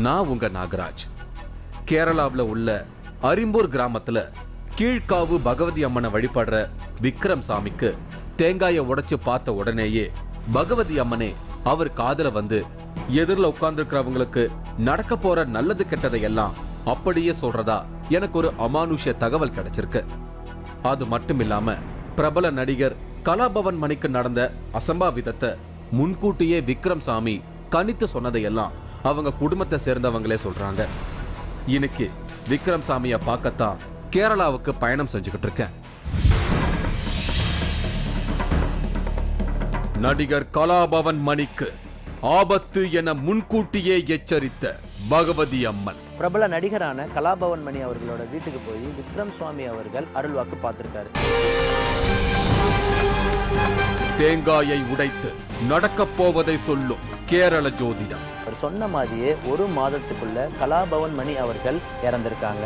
நான் உங்க நாகராஜ். கேரளாவில் உள்ள அரிம்பூர் கிராமத்துல கீழ்காவு பகவதி அம்மனை வழிபடுற விக்ரம் சாமிக்கு தேங்காயை உடைச்சு பார்த்த உடனேயே பகவதி அம்மனே அவர் காதல வந்து எதிரில் உட்கார்ந்துருக்கிறவங்களுக்கு நடக்க போற நல்லது கெட்டதை எல்லாம் அப்படியே சொல்றதா எனக்கு ஒரு அமானுஷ்ய தகவல் கிடைச்சிருக்கு. அது மட்டும் இல்லாம பிரபல நடிகர் கலாபவன் மணிக்கு நடந்த அசம்பாவிதத்தை முன்கூட்டியே விக்ரம் சாமி கணித்து சொன்னதையெல்லாம் அவங்க குடும்பத்தை சேர்ந்தவங்களே சொல்றாங்க. இன்னைக்கு விக்ரம் சாமியை பார்க்கத்தான் கேரளாவுக்கு பயணம் செஞ்சுக்கிட்டு இருக்கேன். நடிகர் கலாபவன் மணிக்கு ஆபத்து என முன்கூட்டியே எச்சரித்த பகவதி அம்மன். பிரபல நடிகரான கலாபவன் மணி அவர்களோட வீட்டுக்கு போய் விக்ரம் சுவாமி அவர்கள் அருள்வாக்கு பார்த்திருக்காரு. தேங்காயை உடைத்து நடக்கப் போவதை சொல்லும் கேரள ஜோதிடம். அவர் சொன்ன மாதிரியே ஒரு மாதத்துக்குள்ள கலாபவன் மணி அவர்கள் இறந்திருக்காங்க.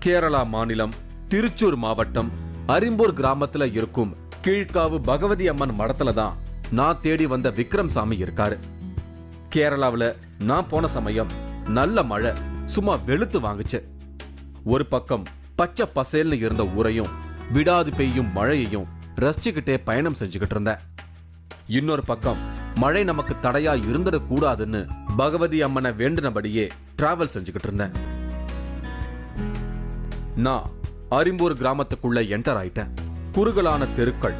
கேரளா மாநிலம் திருச்சூர் மாவட்டம் அரிம்பூர் கிராமத்துல இருக்கும் கீழ்காவு பகவதி அம்மன் மடத்துல தான் நான் தேடி வந்த விக்ரம் சாமி இருக்காரு. கேரளாவில் நான் போன சமயம் நல்ல மழை சும்மா வெளுத்து வாங்குச்சு. ஒரு பக்கம் பச்சை பசேல்னு இருந்த ஊரையும் விடாது பெய்யும் மழையையும் ரசிச்சுக்கிட்டே பயணம் செஞ்சுக்கிட்டு இருந்தேன். இன்னொரு பக்கம் மழை நமக்கு தடையா இருந்துடக்கூடாதுன்னு பகவதி அம்மனை வேண்டினபடியே டிராவல் செஞ்சுக்கிட்டு இருந்தேன். நான் அரிம்பூர் கிராமத்துக்குள்ள என்டர் ஆயிட்டேன். குறுகலான தெருக்கள்,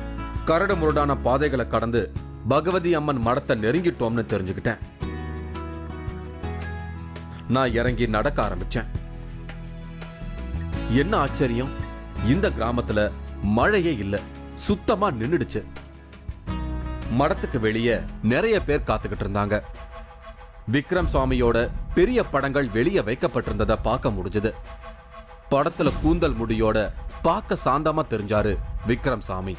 கரடு முரடான பாதைகளை கடந்து பகவதி அம்மன் மடத்தை நெருங்கிட்டோம்னு தெரிஞ்சுக்கிட்டேன். நான் இறங்கி நடக்க ஆரம்பிச்சேன். என்ன ஆச்சரியம், இந்த கிராமத்துல மழையே இல்ல, சுத்தமா நின்னுடுச்சு. மடத்துக்கு வெளியே நிறைய பேர் காத்துக்கிட்டு இருந்தாங்க. விக்ரம் சுவாமியோட பெரிய படங்கள் வெளியே வைக்கப்பட்டிருந்ததை பார்க்க முடிஞ்சது. படத்துல கூந்தல் முடியோட பார்க்க சாந்தமா தெரிஞ்சாரு விக்ரம் சாமி.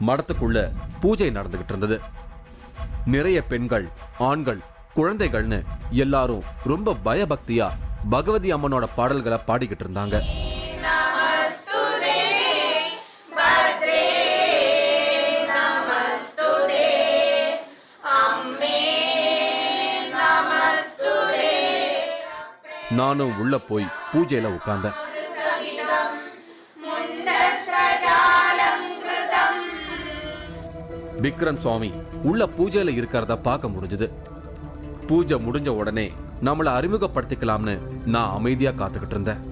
மடத்துக்குள்ள பூஜை நடந்துகிட்டு இருந்தது. நிறைய பெண்கள், ஆண்கள், குழந்தைகள்னு எல்லாரும் ரொம்ப பயபக்தியா பகவதி அம்மனோட பாடல்களை பாடிக்கிட்டு இருந்தாங்க. நானும் உள்ள போய் பூஜையில உட்கார்ந்தேன். விக்ரம் சுவாமி உள்ள பூஜையில இருக்கிறத பார்க்க முடிஞ்சது. பூஜை முடிஞ்ச உடனே நம்மளை அறிமுகப்படுத்திக்கலாம்னு நான் அமைதியா காத்துக்கிட்டு இருந்தேன்.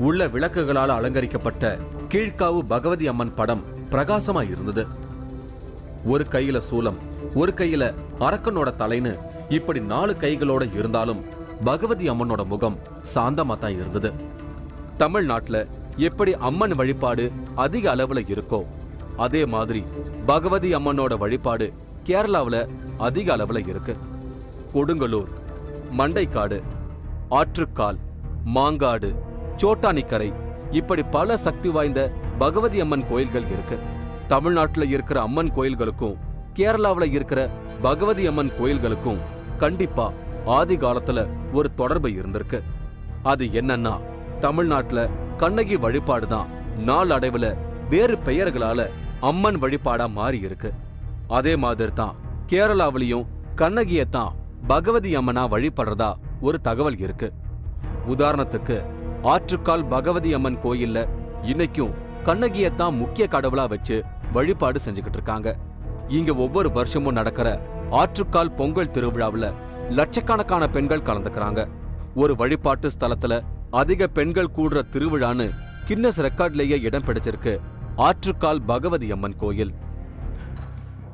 உள்ள விளக்குகளால் அலங்கரிக்கப்பட்ட கீழ்காவு பகவதி அம்மன் படம் பிரகாசமா இருந்தது. ஒரு கையில சூலம், ஒரு கையில அரக்கனோட தலைன்னு இப்படி 4 கைகளோட இருந்தாலும் பகவதி அம்மனோட முகம் சாந்தமா தான் இருந்தது. தமிழ்நாட்டுல எப்படி அம்மன் வழிபாடு அதிக அளவுல இருக்கோ அதே மாதிரி பகவதி அம்மனோட வழிபாடு கேரளாவுல அதிக அளவுல இருக்கு. கொடுங்கலூர், மண்டைக்காடு, ஆற்றுக்கால், மாங்காடு, சோட்டானிக்கரை இப்படி பல சக்தி வாய்ந்த பகவதி அம்மன் கோயில்கள் இருக்கு. தமிழ்நாட்டுல இருக்கிற அம்மன் கோயில்களுக்கும் கேரளாவுல இருக்கிற பகவதி அம்மன் கோயில்களுக்கும் கண்டிப்பா ஆதி காலத்துல ஒரு தொடர்பு இருந்திருக்கு. அது என்னன்னா, தமிழ்நாட்டுல கண்ணகி வழிபாடுதான் நாளடைவுல வேறு பெயர்களால அம்மன் வழிபாடா மாறி இருக்கு. அதே மாதிரி தான் கேரளாவிலையும் கண்ணகியத்தான் பகவதி அம்மனா வழிபடுறதா ஒரு தகவல் இருக்கு. உதாரணத்துக்கு ஆற்றுக்கால் பகவதி அம்மன் கோயில்ல இன்னைக்கும் கண்ணகியத்தான் முக்கிய கடவுளா வச்சு வழிபாடு செஞ்சுக்கிட்டு இருக்காங்க. இங்க ஒவ்வொரு வருஷமும் நடக்கிற ஆற்றுக்கால் பொங்கல் திருவிழாவுல லட்சக்கணக்கான பெண்கள் கலந்துக்கிறாங்க. ஒரு வழிபாட்டு ஸ்தலத்துல அதிக பெண்கள் கூடுற திருவிழான்னு கின்னஸ் ரெக்கார்ட்லயே இடம் பிடிச்சிருக்கு ஆற்றுக்கால் பகவதி அம்மன் கோயில்.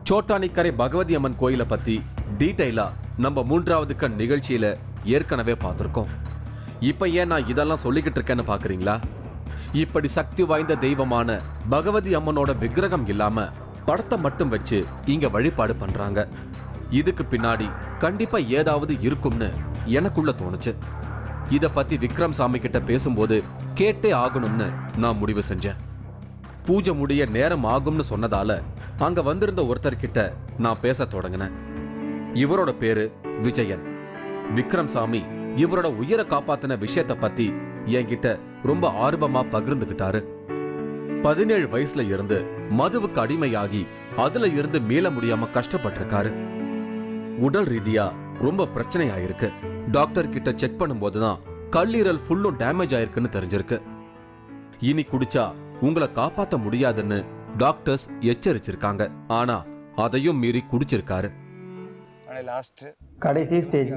சோட்டானிக்கரை பகவதி அம்மன் கோயிலை பத்தி டீடைலா நம்ம 3வது கண் நிகழ்ச்சியில ஏற்கனவே பார்த்திருக்கோம். இப்ப ஏன் நான் இதெல்லாம் சொல்லிக்கிட்டு இருக்கேன்னு பாக்குறீங்களா? இப்படி சக்தி வாய்ந்த தெய்வமான பகவதி அம்மனோட விக்கிரகம் இல்லாம படத்தை மட்டும் வச்சு இங்க வழிபாடு பண்றாங்க. இதுக்கு பின்னாடி கண்டிப்பா ஏதாவது இருக்கும்னு எனக்குள்ள தோணுச்சு. இத பத்தி விக்ரம் சாமி கிட்ட பேசும்போது கேட்டே ஆகணும்னு நான் முடிவு செஞ்சேன். பூஜை முடிய நேரம் ஆகும்னு சொன்னதால அங்க வந்திருந்த ஒருத்தர்கிட்ட நான் பேச தொடங்கினேன். இவரோட பேரு விஜயன். விக்ரம் சாமி இவரோட உயிரை காப்பாத்தின விஷயத்த பத்தி என்கிட்ட ரொம்ப ஆர்வமா பகிர்ந்துகிட்டாரு. 17 வயசுல இருந்து மதுவுக்கு அடிமையாகி அதுல இருந்து மீள முடியாம கஷ்டப்பட்டிருக்காரு. உடல் ரீதியா ரொம்ப பிரச்சனை ஆயிருக்கு. டாக்டர் கிட்ட செக் பண்ணும்போதுதான் கல்லீரல் ஃபுல்லும் டேமேஜ் ஆயிருக்குன்னு தெரிஞ்சிருக்கு. இனி குடிச்சா உங்களை காப்பாத்த முடியாதுன்னு டாக்டர்ஸ் எச்சரிச்சிருக்காங்க. ஆனா அதையும் மீறி குடிச்சிருக்காரு. கடைசி ஸ்டேஜ்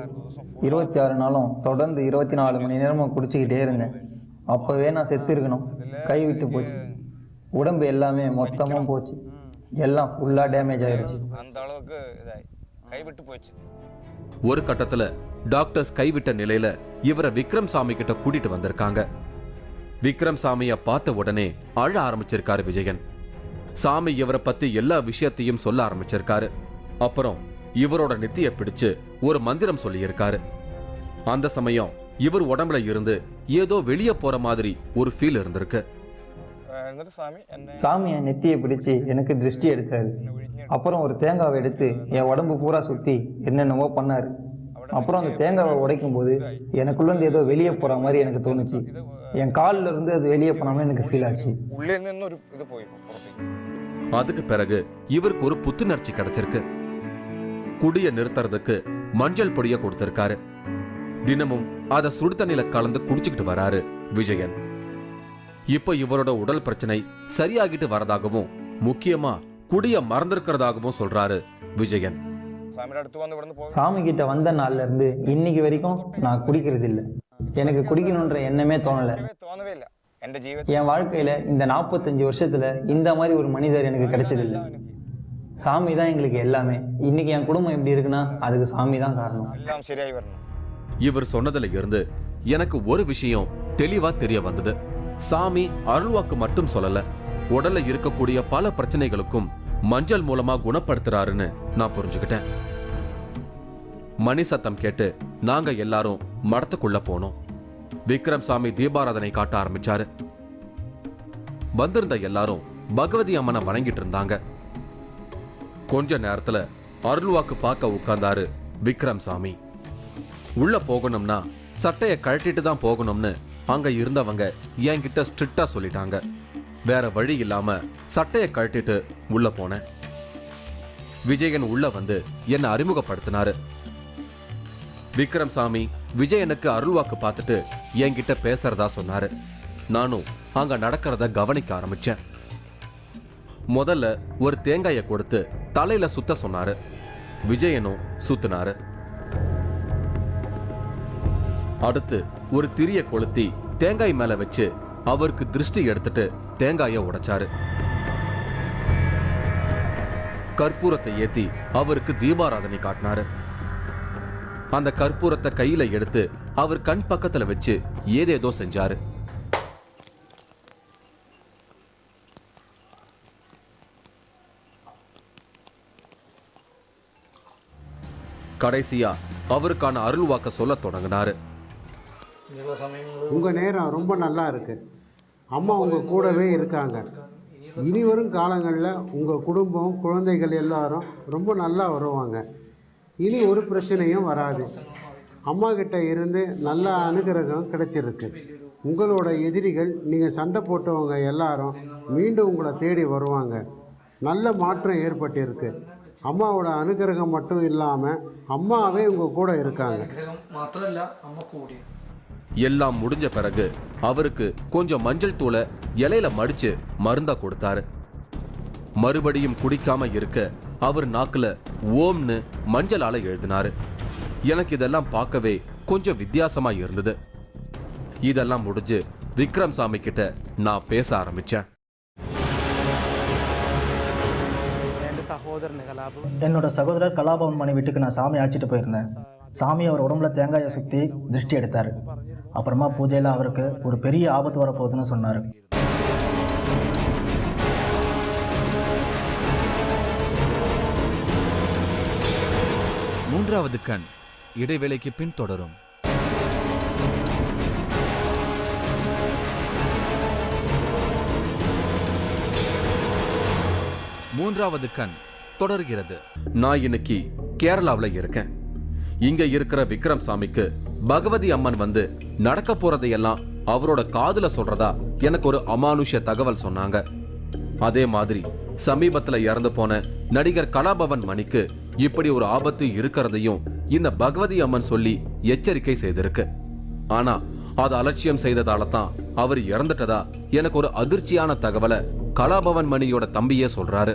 26 நாளும் தொடர்ந்து 24 மணி நேரமும் குடிச்சுக்கிட்டே இருந்தேன். அப்பவே நான் செத்து இருக்கணும். கை விட்டு போச்சு. உடம்பு எல்லாமே மொத்தமும் போச்சு. எல்லாம் ஃபுல்லா டேமேஜ் ஆயிருச்சு. அந்த அளவுக்கு கைவிட்டு போச்சு. ஒரு கட்டத்துல டாக்டர்ஸ் கைவிட்ட நிலையில இவரை விக்ரம் சாமி கிட்ட கூட்டிட்டு வந்திருக்காங்க. விக்ரம் சாமிய பார்த்த உடனே அழ ஆரம்பிச்சிருக்காரு விஜயன். சாமி இவரை பத்தி எல்லா விஷயத்தையும் சொல்ல ஆரம்பிச்சிருக்காரு. அப்புறம் இவரோட நெத்திய பிடிச்சு ஒரு மந்திரம் சொல்லியிருக்காரு. அந்த சமயம் இவர் உடம்புல இருந்து ஏதோ வெளியே போற மாதிரி ஒரு ஃபீல் இருந்திருக்கு. சாமி என் நெத்தியை பிடிச்சு எனக்கு திருஷ்டி எடுத்தாரு. அப்புறம் ஒரு தேங்காவை எடுத்து என் உடம்பு பூரா சுத்தி என்னென்னவோ பண்ணாரு. அப்புறம் அந்த தேங்காவை உடைக்கும் போது எனக்குள்ள இருந்து ஏதோ வெளியே போற மாதிரி எனக்கு தோணுச்சு. என் காலில் இருந்து அது வெளியே போனாம எனக்கு ஃபீல் ஆச்சு. அதுக்கு பிறகு இவருக்கு ஒரு புத்துணர்ச்சி கிடைச்சிருக்கு. குடிய நிறுத்துறதுக்கு மஞ்சள் பொடிய கொடுத்திருக்காரு. தினமும் அதை சுடு தண்ணியில கலந்து குடிச்சுக்கிட்டு வராரு விஜயன். இப்ப இவரோட உடல் பிரச்சனை சரியாகிட்டு வரதாகவும் முக்கியமா குடிய மறந்திருக்கிறதாகவும் சொல்றாரு விஜயன். சாமி கிட்ட வந்த நாள்ல இருந்து இன்னைக்கு வரைக்கும் நான் குடிக்கிறது இல்லை. எனக்கு குடிக்கணும்ன்ற எண்ணமே தோணல. என் வாழ்க்கையில இந்த 45 வருஷத்துல இந்த மாதிரி ஒரு மனிதர் எனக்கு கிடைச்சதில்லை. சாமி தான் எங்களுக்கு எல்லாமே. இன்னைக்கு என் குடும்பம் எப்படி இருக்குன்னா அதுக்கு சாமி தான் காரணம். இவர் சொன்னதுல இருந்து எனக்கு ஒரு விஷயம் தெளிவா தெரிய வந்தது. சாமி அருள்வாக்கு மட்டும் சொல்லல, உடல்ல இருக்கக்கூடிய பல பிரச்சனைகளுக்கும் மஞ்சள் மூலமா குணப்படுத்துறாருன்னு நான் புரிஞ்சுக்கிட்டேன். மணி சத்தம் கேட்டு நாங்க எல்லாரும் மடத்துக்குள்ள போனோம். விக்ரம் சாமி தீபாராதனை காட்ட ஆரம்பிச்சாரு. வந்திருந்த எல்லாரும் பகவதி அம்மனை வணங்கிட்டு இருந்தாங்க. கொஞ்ச நேரத்துல அருள்வாக்கு பார்க்க உட்கார்ந்தாரு விக்ரம் சாமி. உள்ள போகணும்னா சட்டைய கழட்டிட்டு தான் போகணும்னு அங்க இருந்தவங்க என்கிட்ட ஸ்ட்ரிக்டா சொல்லிட்டாங்க. வேற வழி இல்லாம சட்டைய கழட்டிட்டு உள்ள போனேன். விஜயன் உள்ள வந்து என்ன அறிமுகப்படுத்தினாரு. விக்ரம் சாமி விஜயனுக்கு அருள்வாக்கு பார்த்துட்டு என்கிட்ட பேசுறதா சொன்னாரு. நானும் அங்க நடக்கிறத கவனிக்க ஆரம்பிச்சேன். முதல்ல ஒரு தேங்காயை கொடுத்து தலையில சுத்த சொன்னாரு. விஜயனும் சுத்தினாரு. அடுத்து ஒரு திரிய கொளுத்தி தேங்காய் மேல வச்சு அவருக்கு திருஷ்டி எடுத்துட்டு தேங்காயை உடைச்சாரு. கற்பூரத்தை ஏத்தி அவருக்கு தீபாராதனை காட்டினாரு. அந்த கற்பூரத்தை கையில எடுத்து அவர் கண் பக்கத்துல வச்சு ஏதேதோ செஞ்சாரு. கடைசியா அவருக்கான அருள்வாக்க சொல்ல தொடங்கினாரு. உங்க நேரம் ரொம்ப நல்லா இருக்கு. அம்மா உங்க கூடவே இருக்காங்க. இனி வரும் காலங்களில் உங்க குடும்பம் குழந்தைகள் எல்லாரும் ரொம்ப நல்லா வருவாங்க. இனி ஒரு பிரச்சனையும் வராது. அம்மா கிட்ட இருந்து நல்ல அனுகிரகம் கிடைச்சிருக்கு. உங்களோட எதிரிகள் நீங்கள் சண்டை போட்டவங்க எல்லாரும் மீண்டும் உங்களை தேடி வருவாங்க. நல்ல மாற்றம் ஏற்பட்டிருக்கு. அம்மாவோட அனுகிரகம் மட்டும் இல்லாமல் அம்மாவே உங்கள் கூட இருக்காங்க. எல்லாம் முடிஞ்ச பிறகு அவருக்கு கொஞ்சம் மஞ்சள் தூளை இலையில மடிச்சு மருந்தா கொடுத்தாரு. மறுபடியும் குடிக்காம இருக்க அவர் நாக்குல ஓம்னு மஞ்சளால எழுதினாரு. எனக்கு இதெல்லாம் பார்க்கவே கொஞ்சம் வித்தியாசமா இருந்தது. இதெல்லாம் முடிஞ்சு விக்ரம் சாமி கிட்ட நான் பேச ஆரம்பிச்சேன். என்னோட சகோதரர் கலாபவன் மணி வீட்டுக்கு நான் சாமி அழைச்சிட்டு போயிருந்தேன். சாமி அவர் உடம்புல தேங்காயை சுற்றி திருஷ்டி எடுத்தார். அப்புறமா பூஜையில் அவருக்கு ஒரு பெரிய ஆபத்து வரப்போகுதுன்னு சொன்னார். மூன்றாவது கண் இடைவேளைக்கு பின் தொடரும். மூன்றாவது கண் தொடர்கிறது. நான் இன்னைக்கு கேரளாவில் இருக்கேன். இங்க இருக்கிற விக்ரம் சாமிக்கு பகவதி அம்மன் வந்து நடக்க போறதையெல்லாம் அவரோட காதுல சொல்றதா எனக்கு ஒரு அமானுஷ்ய தகவல் சொன்னாங்க. அதே மாதிரி சமீபத்துல இறந்து போன நடிகர் கலாபவன் மணிக்கு இப்படி ஒரு ஆபத்து இருக்கிறதையும் இந்த பகவதி அம்மன் சொல்லி எச்சரிக்கை செய்திருக்கு. ஆனா அது அலட்சியம் செய்ததால தான் அவர் இறந்துட்டதா எனக்கு ஒரு அதிர்ச்சியான தகவலை கலாபவன் மணியோட தம்பியே சொல்றாரு.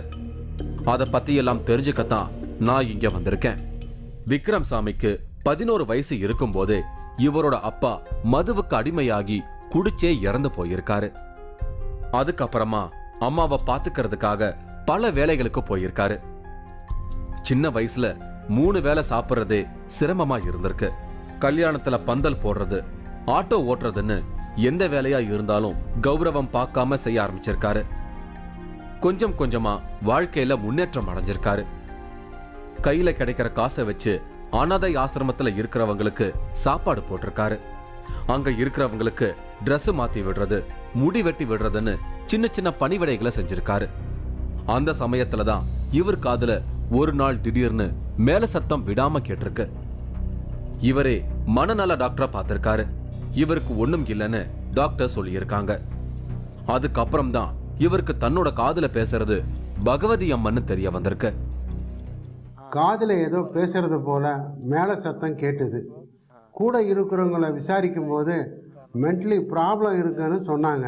அதை பத்தி எல்லாம் தெரிஞ்சுக்கத்தான் நான் இங்க வந்திருக்கேன். விக்ரம் சாமிக்கு 11 வயசு இருக்கும்போது இவரோட அப்பா மதுவுக்கு அடிமையாகி குடிச்சே இறந்து போயிருக்காரு. அதுக்கப்புறமா அம்மாவை பாத்துக்கிறதுக்காக பல வேலைகளுக்கு போயிருக்காரு. சின்ன வயசுல 3 வேளை சாப்பிட்றதே சிரமமா இருந்திருக்கு. கல்யாணத்துல பந்தல் போடுறது, ஆட்டோ ஓட்டுறதுன்னு எந்த வேலையா இருந்தாலும் கௌரவம் பார்க்காம செய்ய ஆரம்பிச்சிருக்காரு. கொஞ்சம் கொஞ்சமா வாழ்க்கையில முன்னேற்றம் அடைஞ்சிருக்காரு. கையில கிடைக்கிற காசை வச்சு அனாதை ஆசிரமத்துல இருக்கிறவங்களுக்கு சாப்பாடு போட்டிருக்காரு. அங்க இருக்கிறவங்களுக்கு டிரெஸ் மாத்தி விடுறது, முடி வெட்டி விடுறதுன்னு சின்ன சின்ன பணிவிடைகளை செஞ்சிருக்காரு. அந்த சமயத்துலதான் இவர் காதுல ஒரு நாள் திடீர்னு மேல சத்தம் விடாம கேட்டிருக்கு. இவரே மனநல டாக்டரா பார்த்திருக்காரு. இவருக்கு ஒண்ணும் இல்லைன்னு டாக்டர் சொல்லியிருக்காங்க. அதுக்கப்புறம் தான் இவருக்கு தன்னோட காதுல பேசுறது பகவதி அம்மன்னு தெரிய வந்திருக்கு. காதில் ஏதோ பேசுறது போல மேலே சத்தம் கேட்டுது. கூட இருக்கிறவங்கள விசாரிக்கும் போது மென்டலி ப்ராப்ளம் இருக்குன்னு சொன்னாங்க.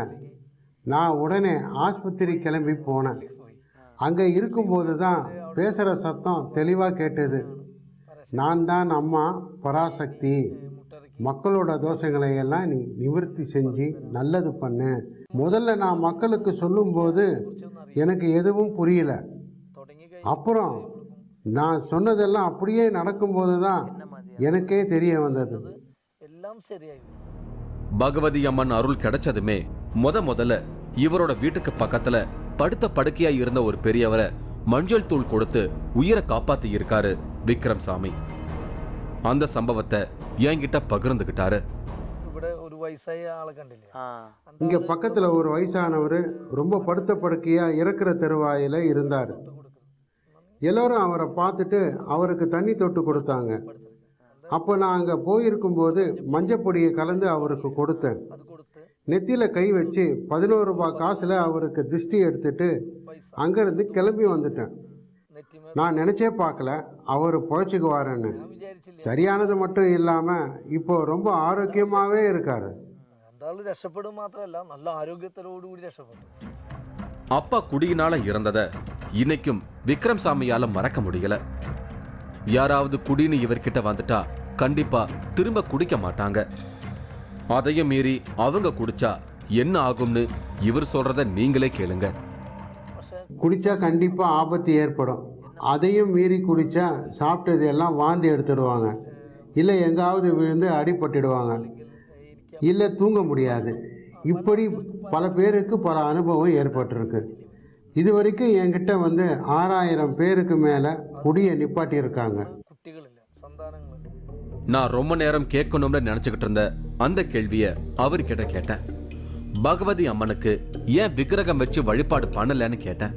நான் உடனே ஆஸ்பத்திரி கிளம்பி போனேன். அங்கே இருக்கும்போது தான் பேசுகிற சத்தம் தெளிவாக கேட்டது. நான் தான் அம்மா பராசக்தி, மக்களோட தோஷங்களை எல்லாம் நீ நிவர்த்தி செஞ்சு நல்லது பண்ணு. முதல்ல நான் மக்களுக்கு சொல்லும்போது எனக்கு எதுவும் புரியல. அப்புறம் நான் சொன்னதெல்லாம் அப்படியே நடக்கும்போது தான் எனக்கே தெரிய வந்தது. பகவதி அம்மன் அருள் கிடைச்சதுமே முதல்ல இவரோட வீட்டுக்கு பக்கத்துல படுத்த படுக்கையா இருந்த ஒரு பெரியவரை மஞ்சள் தூள் கொடுத்து உயிரை காப்பாத்தி இருக்காரு விக்ரம் சாமி. அந்த சம்பவத்தை என்கிட்ட பகிர்ந்துகிட்டாரு. இங்க பக்கத்துல ஒரு வயசானவர் ரொம்ப படுத்த படுக்கையா இறக்குற தெருவாயில இருந்தார். எல்லோரும் அவரை பார்த்துட்டு அவருக்கு தண்ணி தொட்டு கொடுத்தாங்க. அப்போ நான் அங்கே போயிருக்கும்போது மஞ்சப்பொடியை கலந்து அவருக்கு கொடுத்தேன். நெத்தியில் கை வச்சு 11 ரூபாய் காசில் அவருக்கு திருஷ்டி எடுத்துட்டு அங்கேருந்து கிளம்பி வந்துட்டேன். நான் நினச்சே பார்க்கல அவர் பொழைச்சிக்குவாருன்னு. சரியானது மட்டும் இல்லாமல் இப்போ ரொம்ப ஆரோக்கியமாகவே இருக்காரு. அப்பா குடியினால இருந்தத இன்னைக்கும் விக்ரம் சாமியால மறக்க முடியல. யாராவது குடின்னு இவர்கிட்ட வந்துட்டா கண்டிப்பா திரும்ப குடிக்க மாட்டாங்க. அதையும் மீறி அவங்க குடிச்சா என்ன ஆகும்னு இவர் சொல்றத நீங்களே கேளுங்க. குடிச்சா கண்டிப்பா ஆபத்து ஏற்படும். அதையும் மீறி குடிச்சா சாப்பிட்டது எல்லாம் வாந்தி எடுத்துடுவாங்க, இல்லை எங்காவது விழுந்து அடிபட்டுடுவாங்க, இல்லை தூங்க முடியாது. இப்படி பல பேருக்கு பல அனுபவம் ஏற்பட்டிருக்கு. இது வரைக்கும் என்கிட்ட 6000 பேருக்கு மேலே குடியை நிப்பாட்டியிருக்காங்க. நான் ரொம்ப நேரம் கேட்கணும்னு நினைச்சுக்கிட்டு இருந்த அந்த கேள்வியை அவர்கிட்ட கேட்டேன். பகவதி அம்மனுக்கு ஏன் விக்கிரகம் வச்சு வழிபாடு பண்ணலன்னு கேட்டேன்.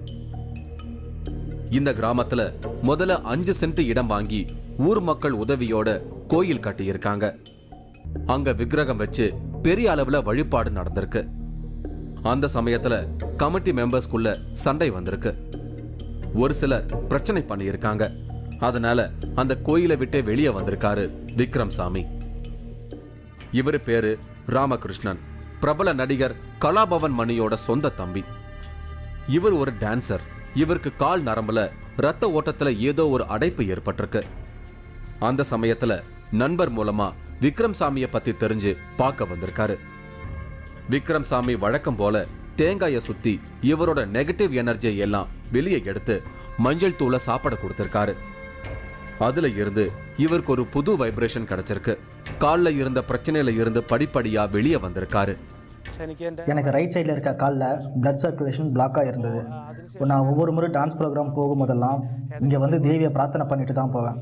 இந்த கிராமத்துல முதல்ல 5 சென்ட் இடம் வாங்கி ஊர் மக்கள் உதவியோட கோயில் கட்டியிருக்காங்க. அங்க விக்கிரகம் வச்சு பெரிய அளவுல வழிபாடு நடந்திருக்கு. அந்த சமயத்துல கமிட்டி மெம்பர்ஸ்குள்ள சண்டை வந்திருக்கு. ஒரு சிலர் பிரச்சனை பண்ணியிருக்காங்க. அதனால அந்த கோயிலை விட்டே வெளியே வந்திருக்காரு விக்ரம் சாமி. இவரு பேரு ராமகிருஷ்ணன், பிரபல நடிகர் கலாபவன் மணியோட சொந்த தம்பி. இவர் ஒரு டான்சர். இவருக்கு கால் நரம்புல ரத்த ஓட்டத்துல ஏதோ ஒரு அடைப்பு ஏற்பட்டிருக்கு. அந்த சமயத்துல நண்பர் மூலமா விக்ரம் சாமியை பத்தி தெரிஞ்சு பார்க்க வந்திருக்காரு. விக்ரம் சாமி வழக்கம் போல தேங்காயை சுத்தி இவரோட நெகட்டிவ் எனர்ஜியை எல்லாம் வெளியே எடுத்து மஞ்சள் தூளை சாப்பிட கொடுத்திருக்காரு. அதுல இருந்து இவருக்கு ஒரு புது வைப்ரேஷன் கிடைச்சிருக்கு. காலில் இருந்த பிரச்சனையில இருந்து படிப்படியா வெளியே வந்திருக்காரு. எனக்கு ரைட் சைடில் இருக்க காலில் பிளட் சர்க்குலேஷன் பிளாக்காக இருந்தது. நான் ஒவ்வொரு முறை டான்ஸ் ப்ரோக்ராம் போகும்போதெல்லாம் இங்கே தேவியை பிரார்த்தனை பண்ணிட்டு தான் போவேன்.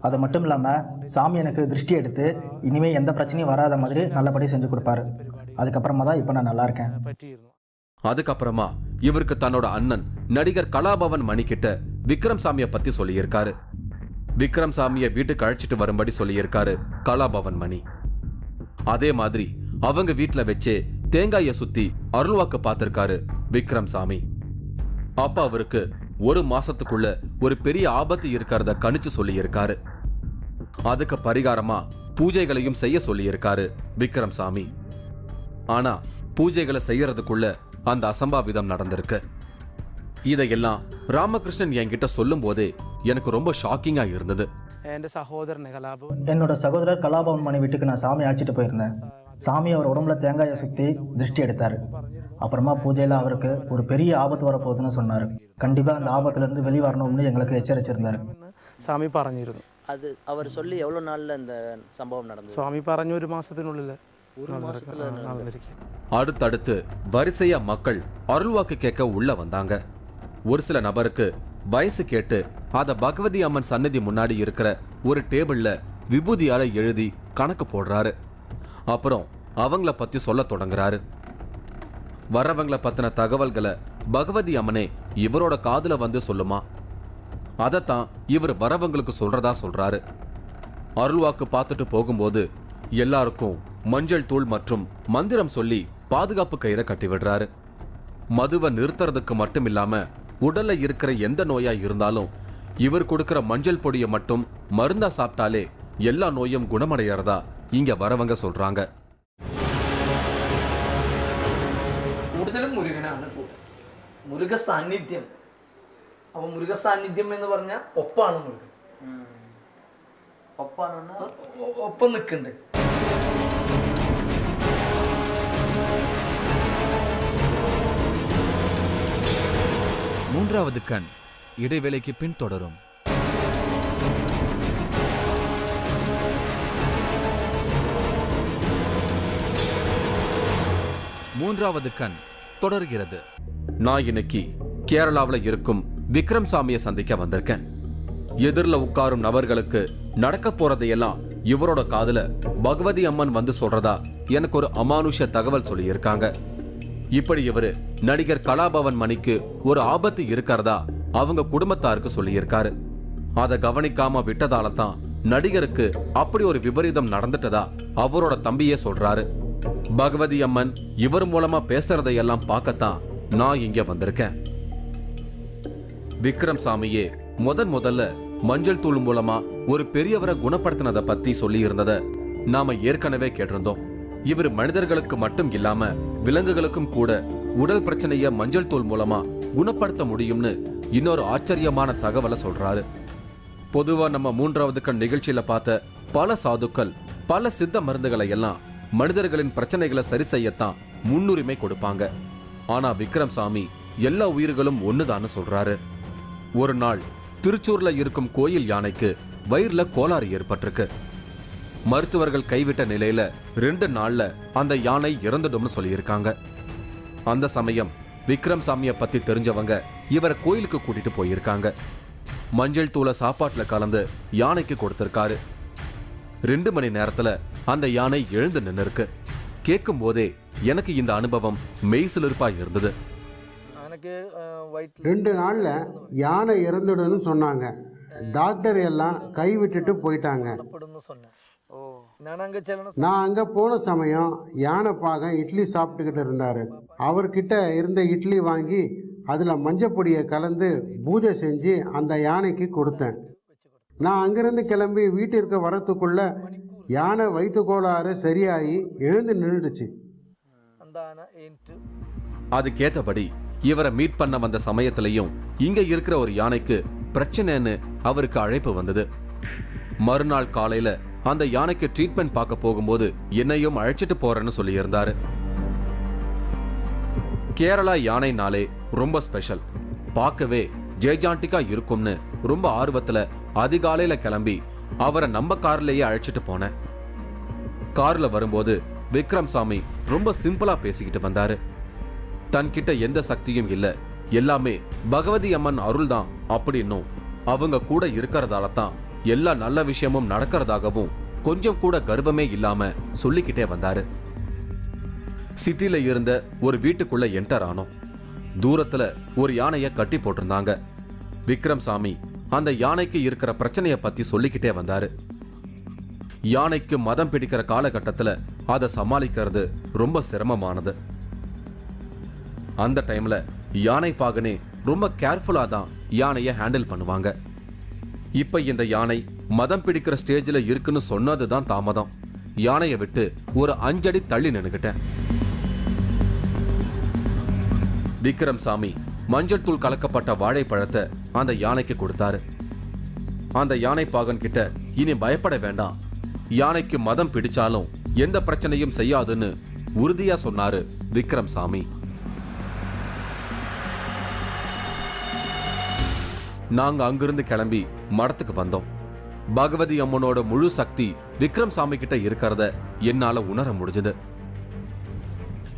அது மட்டும் இல்லாமல் சாமி எனக்கு திருஷ்டி எடுத்து இனிமேல் எந்த பிரச்சனையும் வராத மாதிரி நல்லபடி செஞ்சு கொடுப்பாரு. அதுக்கப்புறமா தான் இப்போ நான் நல்லா இருக்கேன். அதுக்கப்புறமா இவருக்கு தன்னோட அண்ணன் நடிகர் கலாபவன் மணி கிட்ட விக்ரம் சாமியை பத்தி சொல்லியிருக்காரு. விக்ரம் சாமியை வீட்டுக்கு அழைச்சிட்டு வரும்படி சொல்லியிருக்காரு கலாபவன் மணி. அதே மாதிரி அவங்க வீட்டுல வச்சே தேங்காயை சுத்தி அருள்வாக்கு பார்த்திருக்காரு விக்ரம் சாமி. அப்ப அவருக்கு 1 மாசத்துக்குள்ள ஒரு பெரிய ஆபத்து இருக்கிறத கணிச்சு சொல்லி இருக்காரு. அதுக்கு பரிகாரமா பூஜைகளையும் செய்ய சொல்லி இருக்காரு விக்ரம் சாமி. ஆனா பூஜைகளை செய்யறதுக்குள்ள அந்த அசம்பாவிதம் நடந்திருக்கு. இதையெல்லாம் ராமகிருஷ்ணன் என்கிட்ட சொல்லும் போதே எனக்கு ரொம்ப ஷாக்கிங்கா இருந்தது. என்னோட சகோதரர் கலாபவன் மணி வீட்டுக்கு நான் சாமி அழைச்சிட்டு போயிருந்தேன். சாமி அவர் உடம்புல தேங்காயை சுற்றி திருஷ்டி எடுத்தார். அப்புறமா பூஜையில் அவருக்கு ஒரு பெரிய ஆபத்து வரப்போகுதுன்னு சொன்னார். கண்டிப்பாக அந்த ஆபத்துலேருந்து வெளிவரணும்னு எங்களுக்கு எச்சரிச்சிருந்தார். சாமி പറഞ്ഞിരുന്നു. அது அவர் சொல்லி எவ்வளோ நாளில் இந்த சம்பவம் நடந்தது? സ്വാമി പറഞ്ഞു 1 മാസത്തിനുള്ളിൽ. அடுத்தடுத்து வரிசையா மக்கள் அருள்வாக்கு கேட்க உள்ள வந்தாங்க. ஒரு சில நபருக்கு வயசு கேட்டு அத பகவதி அம்மன் சன்னதி முன்னாடி இருக்கிற ஒரு டேபிள்ல விபூதியால எழுதி கணக்கு போடுறாரு. அப்புறம் அவங்கள பத்தி சொல்ல தொடங்குறாரு. வரவங்கள பத்தின தகவல்களை பகவதி அம்மனே இவரோட காதுல வந்து சொல்லுமா, அதத்தான் இவர் வரவங்களுக்கு சொல்றதா சொல்றாரு. அருள்வாக்கு பார்த்துட்டு போகும்போது எல்லாருக்கும் மஞ்சள் தூள் மற்றும் மந்திரம் சொல்லி பாதுகாப்பு கயிறை கட்டி விடுறாரு. மதுவை நிறுத்துறதுக்கு மட்டும் இல்லாம உடல்ல இருக்கிற எந்த நோயா இருந்தாலும் இவர் கொடுக்கிற மஞ்சள் பொடியை மட்டும் மருந்தா சாப்பிட்டாலே எல்லா நோயும் குணமடையறதா இங்க வரவங்க சொல்றாங்க. കൂടുതലും മുരുകനാണ് കൂടെ. മുരുക സാന്നിധ്യം. അപ്പോൾ മുരുക സാന്നിധ്യം എന്ന് പറഞ്ഞാൽ ഒപ്പാണ് മുരുകൻ. ഒപ്പം നിൽക്കുന്നുണ്ട്. மூன்றாவது கண் இடைவேளைக்கு பின் தொடரும். மூன்றாவது கண் தொடர்கிறது. நான் இன்னைக்கு கேரளாவில் இருக்கும் விக்ரம் சாமியை சந்திக்க வந்திருக்கேன். எதிரில் உட்காரும் நபர்களுக்கு நடக்க போறதையெல்லாம் இவரோட காதுல பகவதி அம்மன் வந்து சொல்றதா எனக்கு ஒரு அமானுஷ தகவல் சொல்லி இருக்காங்க. இப்படி இவரு நடிகர் கலாபவன் மணிக்கு ஒரு ஆபத்து இருக்கிறதா அவங்க குடும்பத்தாருக்கு சொல்லி இருக்காரு. அதை கவனிக்காம விட்டதால தான் நடிகருக்கு அப்படி ஒரு விபரீதம் நடந்துட்டதா அவரோட தம்பியே சொல்றாரு. பகவதி அம்மன் இவர் மூலமா பேசுறதையெல்லாம் பார்க்கத்தான் நான் இங்க வந்திருக்கேன். விக்ரம் சாமியே முதல்ல மஞ்சள் தூள் மூலமா ஒரு பெரியவரை குணப்படுத்தினதை பத்தி சொல்லி இருந்ததை நாம ஏற்கனவே கேட்டிருந்தோம். இவர் மனிதர்களுக்கு மட்டும் இல்லாம விலங்குகளுக்கும் கூட உடல் பிரச்சனைய மஞ்சள் தூள் மூலமா குணப்படுத்த முடியும்னு இன்னொரு ஆச்சரியமான தகவலை சொல்றாரு. பொதுவா நம்ம மூன்றாவது கண் நிகழ்ச்சியில பார்த்த பல சாதுக்கள் பல சித்த மருந்துகளை எல்லாம் மனிதர்களின் பிரச்சனைகளை சரி செய்யத்தான் முன்னுரிமை கொடுப்பாங்க. ஆனா விக்ரம் சாமி எல்லா உயிர்களும் ஒண்ணுதான்னு சொல்றாரு. ஒரு நாள் திருச்சூர்ல இருக்கும் கோயில் யானைக்கு வயிறுல கோளாறு ஏற்பட்டிருக்கு. மருத்துவர்கள் கைவிட்ட நிலையில 2 நாள்ல அந்த யானை இறந்துடும்னு சொல்லியிருக்காங்க. அந்த சமயம் விக்ரம் சாமியை பத்தி தெரிஞ்சவங்க இவரை கோயிலுக்கு கூட்டிட்டு போயிருக்காங்க. மஞ்சள் தூளை சாப்பாட்டுல கலந்து யானைக்கு கொடுத்திருக்காரு. 2 மணி நேரத்துல அந்த யானை எழுந்து நின்று இருக்கு. கேட்கும் போதே எனக்கு இந்த அனுபவம் மெய்சிலிருப்பா இருந்தது. 2 நாள்ல யானை இறந்துடுன்னு சொன்னாங்க. டாக்டர் எல்லாம் கைவிட்டுட்டு போயிட்டாங்க. நான் அங்க போன சமயம் யானை பாகன் இட்லி சாப்பிட்டுக்கிட்டு இருந்தாரு. அவர்கிட்ட இருந்த இட்லி வாங்கி அதுல மஞ்சப்பொடியை கலந்து பூஜை செஞ்சு அந்த யானைக்கு கொடுத்தேன். நான் அங்கிருந்து கிளம்பி வீட்டிற்கு வரத்துக்குள்ள யானை வயிற்று கோளாறு சரியாகி எழுந்து நின்றுடுச்சு. அதுக்கேத்தபடி இவரை மீட் பண்ண வந்த சமயத்திலையும் இங்க இருக்கிற ஒரு யானைக்கு பிரச்சனைன்னு அவருக்கு அழைப்பு வந்தது. மறுநாள் காலையில அந்த யானைக்கு ட்ரீட்மெண்ட் பார்க்க போகும்போது என்னையும் அழைச்சிட்டு போறேன்னு சொல்லி இருந்தாரு. கேரளா யானைனாலே ரொம்ப ஸ்பெஷல், பார்க்கவே ஜெய்ஜாண்டிக்கா இருக்கும்னு ரொம்ப ஆர்வத்துல அதிகாலையில கிளம்பி அவரை நம்ம கார்லயே அழைச்சிட்டு போனேன். கார்ல வரும்போது விக்ரம் சாமி ரொம்ப சிம்பிளா பேசிக்கிட்டு வந்தாரு. தன்கிட்ட எந்த சக்தியும் இல்ல, எல்லாமே பகவதி அம்மன் அருள் தான் அப்படின்னும் அவங்க கூட இருக்கிறதால தான் எல்லா நல்ல விஷயமும் நடக்கிறதாகவும் கொஞ்சம் கூட கர்வமே இல்லாம சொல்லிக்கிட்டே வந்தாரு. சிட்டில இருந்த ஒரு வீட்டுக்குள்ள என்டர் ஆனோம். தூரத்துல ஒரு யானைய கட்டி போட்டிருந்தாங்க. விக்ரம் சாமி அந்த யானைக்கு இருக்கிற பிரச்சனைய பத்தி சொல்லிக்கிட்டே வந்தாரு. யானைக்கு மதம் பிடிக்கிற காலகட்டத்துல அதை சமாளிக்கிறது ரொம்ப சிரமமானது. அந்த டைம்ல யானை பாகனே ரொம்ப கேர்ஃபுல்லா தான் யானையை ஹேண்டில் பண்ணுவாங்க. இப்ப இந்த யானை மதம் பிடிக்கிற ஸ்டேஜ்ல இருக்குன்னு சொன்னதுதான் தாமதம். யானையை விட்டு ஒரு 5 அடி தள்ளி நின்னுகிட்டேன். விக்ரம் சாமி மஞ்சள் தூள் கலக்கப்பட்ட வாழைப்பழத்தை அந்த யானைக்கு கொடுத்தாரு. அந்த யானை பாகன் கிட்ட இனி பயப்பட வேண்டாம், யானைக்கு மதம் பிடிச்சாலும் எந்த பிரச்சனையும் செய்யாதுன்னு உறுதியா சொன்னாரு விக்ரம் சாமி. நாங்க அங்கிருந்து கிளம்பி மடத்துக்கு வந்தோம். பகவதி அம்மனோட முழு சக்தி விக்ரம் சாமி கிட்ட இருக்கிறத என்னால உணர முடிஞ்சது.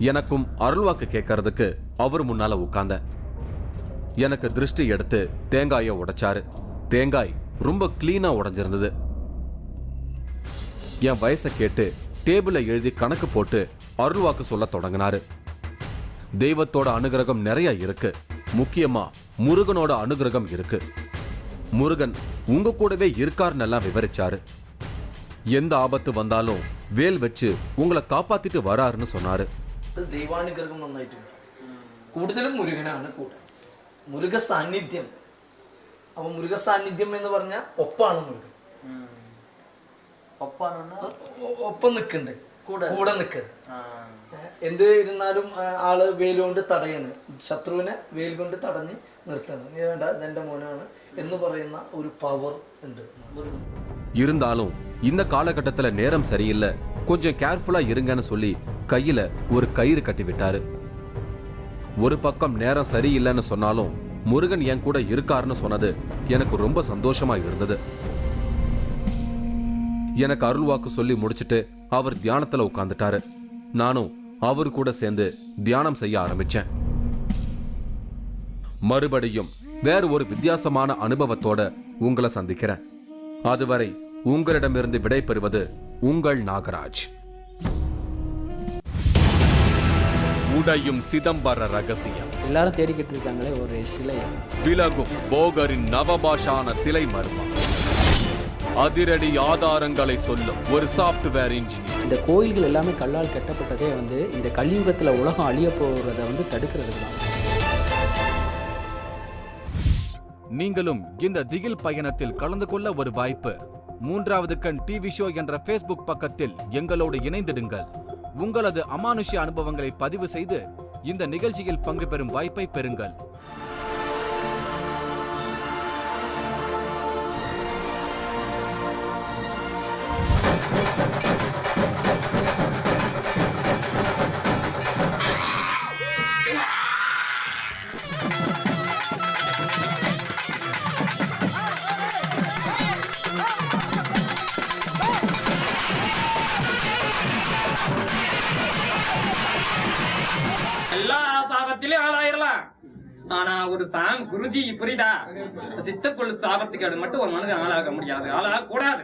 எனக்கும் அருள்வாக்கு கேட்கறதுக்கு அவர் முன்னால உட்கார்ந்த. எனக்கு திருஷ்டி எடுத்து தேங்காயை உடைச்சாரு. தேங்காய் ரொம்ப கிளீனா உடைஞ்சிருந்தது. என் வயசை கேட்டு டேபிள எழுதி கணக்கு போட்டு அருள்வாக்கு சொல்ல தொடங்கினாரு. தெய்வத்தோட அனுகிரகம் நிறைய இருக்கு, முக்கியமா முருகனோட அனுகிரகம் இருக்கு. முருகன் உங்க கூடவே இருக்காருன்னு எல்லாம் விவரிச்சாரு. எந்த ஆபத்து வந்தாலும் வேல் வச்சு உங்களை காப்பாத்திட்டு வராருன்னு சொன்னாரு. ദൈവാനുഗ്രഹം നന്നായിട്ടുണ്ട്. കൂടുതലും മുരുകനാണ് കൂടെ. മുരുക സാന്നിധ്യം. അപ്പൊ മുരുക സാന്നിധ്യം എന്ന് പറഞ്ഞാൽ ഒപ്പാണ് മുരുകൻ. ഒപ്പം നിൽക്കുന്നുണ്ട്, കൂടെ നിൽക്കുക. എന്ത് ഇരുന്നാലും ആള് വേൽ കൊണ്ട് തടയാണ്, ശത്രുവിനെ വേൽ കൊണ്ട് തടഞ്ഞ് നിർത്തണം. നീ വേണ്ട, ഇതെന്റെ മോനാണ് എന്ന് പറയുന്ന ഒരു പവർ ഉണ്ട്. இருந்தாலும் இந்த காலகட்டத்துல நேரம் சரியில்லை, கொஞ்சம் கேர்ஃபுல்லா இருங்கன்னு சொல்லி கையில ஒரு கயிறு கட்டி விட்டாரு. ஒரு பக்கம் நேரம் சரியில்லைன்னு சொன்னாலும் முருகன் என் கூட இருக்காருன்னு சொன்னது எனக்கு ரொம்ப சந்தோஷமா இருந்தது. எனக்கு அருள்வாக்கு சொல்லி முடிச்சிட்டு அவர் தியானத்துல உட்கார்ந்துட்டாரு. நானும் அவரு கூட சேர்ந்து தியானம் செய்ய ஆரம்பிச்சேன். மறுபடியும் வேற ஒரு வித்தியாசமான அனுபவத்தோட உங்களை சந்திக்கிறேன். அதுவரை உங்களிடமிருந்து விடை பெறுவது உங்கள் நாகராஜ். உடையும் சிதம்பர ரகசியம். எல்லாரும் தேடிக்கிட்டு இருக்காங்களே ஒரு சிலை. விலகும் போகரின் நவபாஷான சிலை மர்மம். அதிரடி ஆதாரங்களை சொல்லும் ஒரு சாப்ட்வேர் இன்ஜினியர். இந்த கோயில்கள் எல்லாமே கல்லால் கட்டப்பட்டதே இந்த கலியுகத்தில் உலகம் அழிய போறதை தடுக்கிறது தான். நீங்களும் இந்த திகில் பயணத்தில் கலந்து கொள்ள ஒரு வாய்ப்பு. 3வது கண் டிவி ஷோ என்ற ஃபேஸ்புக் பக்கத்தில் எங்களோடு இணைந்திடுங்கள். உங்களது அமானுஷ்ய அனுபவங்களை பதிவு செய்து இந்த நிகழ்ச்சியில் பங்கு பெறும் வாய்ப்பை பெறுங்கள். எல்லா சாபத்திலும் ஆளாயிரலாம். ஆனா ஒரு குருஜி புரியுதா, சித்தக்குழு சாபத்துக்கு மட்டும் ஒரு மனிதன் ஆளாக முடியாது, ஆளாக கூடாது.